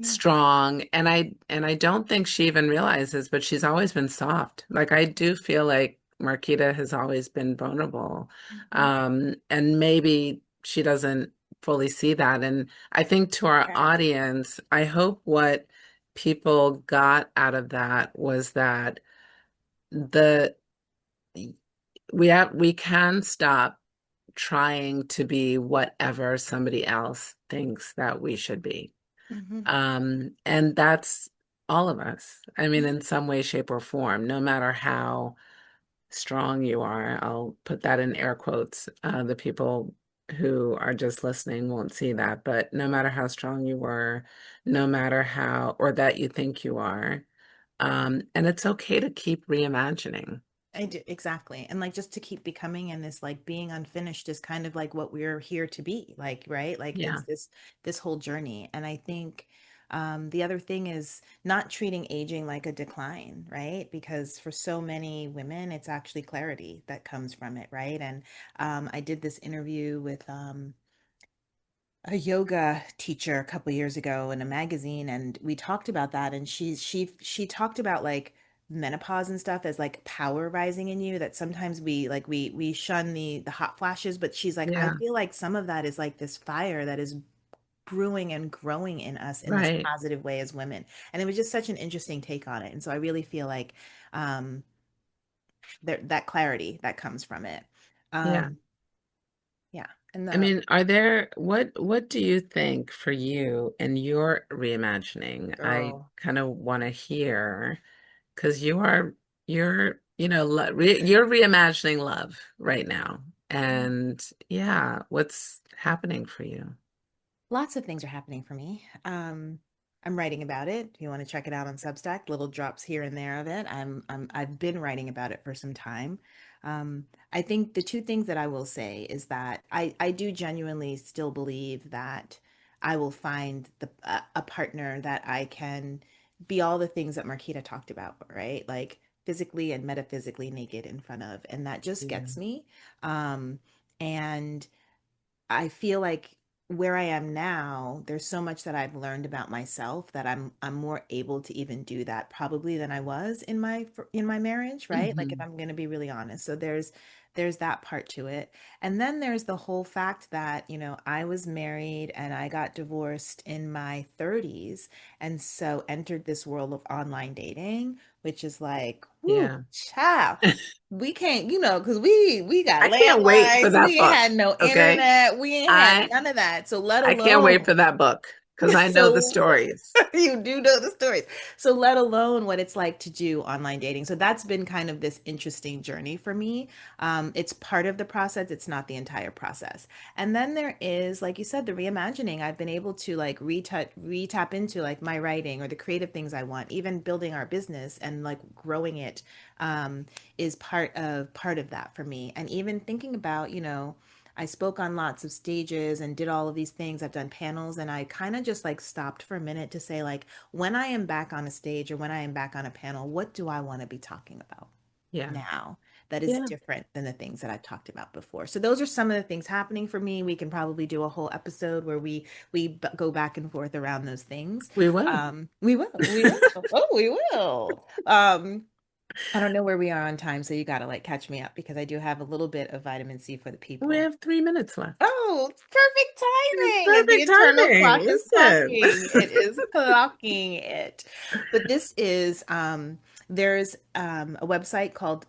Yeah. strong. And I don't think she even realizes, but she's always been soft. Like, I do feel like Marquita has always been vulnerable. Mhm. And maybe she doesn't fully see that. And I think, to our Yeah. audience, I hope what people got out of that was that the we can stop trying to be whatever somebody else thinks that we should be. Hmm. And that's all of us. I mean, Mhm. in some way, shape, or form, no matter how strong you are. I'll put that in air quotes. The people who are just listening won't see that, but no matter how strong you were, no matter how, or that you think you are, and it's okay to keep reimagining. I do, exactly. And like just to keep becoming and this like being unfinished is kind of like what we're here to be, like, right? Like Yeah, it's this whole journey. And I think the other thing is not treating aging like a decline, right? Because for so many women, it's actually clarity that comes from it, right? And I did this interview with a yoga teacher a couple years ago in a magazine, and we talked about that, and she talked about like menopause and stuff as like power rising in you, that sometimes we shun the hot flashes, but she's like, I yeah, feel like some of that is like this fire that is brewing and growing in us in this right. positive way as women. And it was just such an interesting take on it, and so I really feel like um that clarity that comes from it. Yeah. um yeah, and I the mean, are there, what do you think for you in your reimagining? I girl. kind of want to hear because you're reimagining love right now. And yeah, what's happening for you? Lots of things are happening for me. I'm writing about it. If you want to check it out on Substack, little drops here and there of it. I've been writing about it for some time. I think the two things that I will say is that I do genuinely still believe that I will find a partner that I can be all the things that Marquita talked about, right? Like physically and metaphysically naked in front of, and that just Yeah. gets me. Um, and I feel like where I am now, there's so much that I've learned about myself that I'm more able to even do that probably than I was in my marriage, right? Like if Hmm. I'm going to be really honest. So there's that part to it. And then there's the whole fact that, I was married and I got divorced in my 30s, and so entered this world of online dating, which is like, whoo, Yeah. child, we can't, because we got I can't wait for landlines, that we ain't book. had no Okay. internet, we ain't had I none of that. So let I can't wait alone for that book because I know the so stories. you do know the stories. So let alone what it's like to do online dating. So that's been kind of this interesting journey for me. It's part of the process. It's not the entire process. And then there is, like you said, the reimagining. I've been able to like retap into like my writing or the creative things I want, even building our business and like growing it, um, is part of that for me. And even thinking about, I spoke on lots of stages and did all of these things. I've done panels, and I kind of just like stopped for a minute to say, like, when I am back on a stage or when I am back on a panel, what do I want to be talking about Yeah. now that is Yeah. different than the things that I've talked about before? So those are some of the things happening for me. We can probably do a whole episode where we go back and forth around those things. We will. We will. Oh, we will. I don't know where we are on time, so you got to like catch me up because I do have a little bit of vitamin C for the We people. have 3 minutes left. Oh, it's perfect It's timing. And the perfect internal timing, clock is isn't it? clocking. It is clocking it. But this is there's a website called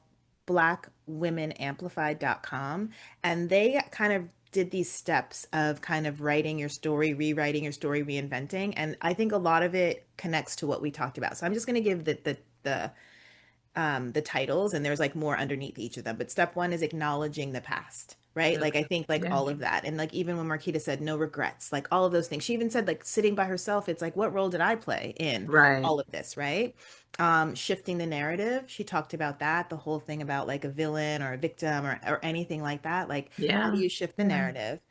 blackwomenamplified.com, and they kind of did these steps of kind of writing your story, rewriting your story, reinventing. And I think a lot of it connects to what we talked about. So I'm just going to give the titles, and there's like more underneath each of them, but step one is acknowledging the past, right? Like I Okay. think like Yeah. all of that, and like even when Marquita said no regrets, like all of those things, she even said like sitting by herself, it's like what role did I play in Right. all of this, right? Shifting the narrative, she talked about that, the whole thing about like a villain or a victim or anything like that, like how do Yeah. you shift the Yeah. narrative?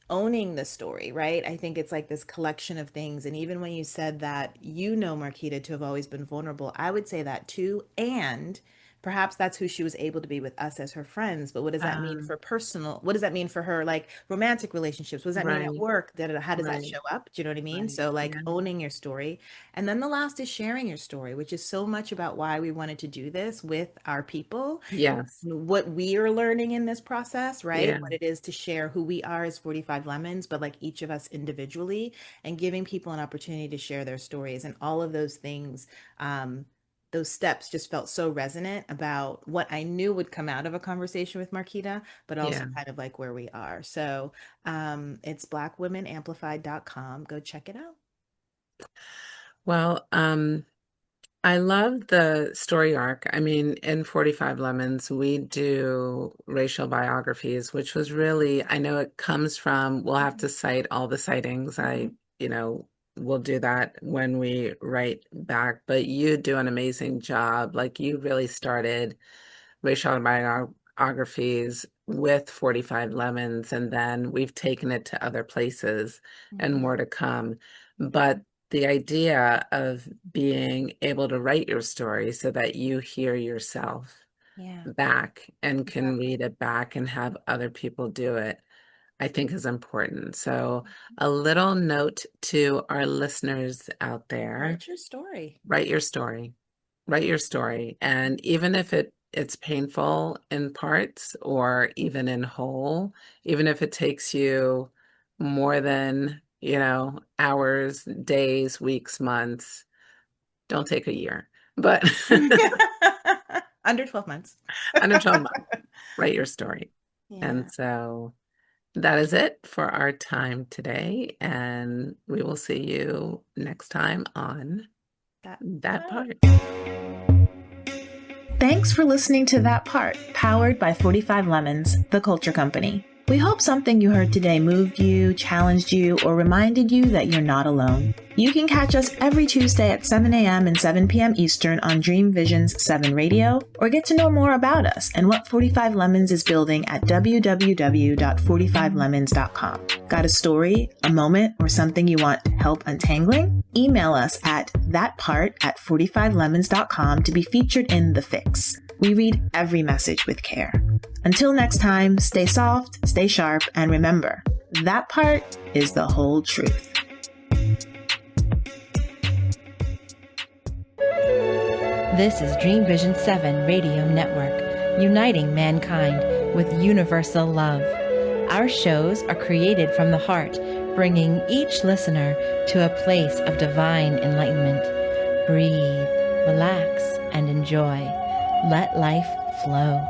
Owning the story, right? I think it's like this collection of things. And even when you said that, Marquita, to have always been vulnerable, I would say that too. And perhaps that's who she was able to be with us as her friends. But what does that mean for personal? What does that mean for her, like romantic relationships? What does that mean at Right. work? How does that Right. show up? Do you know what I mean? Right. So, like Yeah. owning your story. And then the last is sharing your story, which is so much about why we wanted to do this with our people, Yes. what we are learning in this process, right? Yeah. What it is to share who we are as 45 Lemons, but like each of us individually, and giving people an opportunity to share their stories, and all of those things. Those steps just felt so resonant about what I knew would come out of a conversation with Marquita, but also Yeah. kind of like where we are. So it's blackwomenamplified.com. Go check it out. Well, I love the story arc. I mean, in 45 Lemons, we do racial biographies, which was really, I know it comes from, we'll have to cite all the sightings. You know, we'll do that when we write back, but you do an amazing job. Like you really started racial biographies with 45 Lemons, and then we've taken it to other places and more to come. But the idea of being able to write your story so that you hear yourself Yeah. back and can read it back and have other people do it, I think is important. So a little note to our listeners out there. Write your story. Write your story. Write your story. And even if it's painful in parts or even in whole, even if it takes you more than, hours, days, weeks, months, don't take a year, but Under 12 months. under 12 months, write your story. Yeah. And so that is it for our time today. And we will see you next time on That Part. Thanks for listening to That Part, powered by 45 Lemons, the culture company. We hope something you heard today moved you, challenged you, or reminded you that you're not alone. You can catch us every Tuesday at 7 a.m. and 7 p.m. Eastern on Dream Vision's 7 Radio, or get to know more about us and what 45 Lemons is building at www.45lemons.com. Got a story, a moment, or something you want help untangling? Email us at thatpart@45lemons.com to be featured in The Fix. We read every message with care. Until next time, stay soft, stay sharp, and remember, that part is the whole truth. This is Dream Vision 7 Radio Network, uniting mankind with universal love. Our shows are created from the heart, bringing each listener to a place of divine enlightenment. Breathe, relax, and enjoy. Let life flow.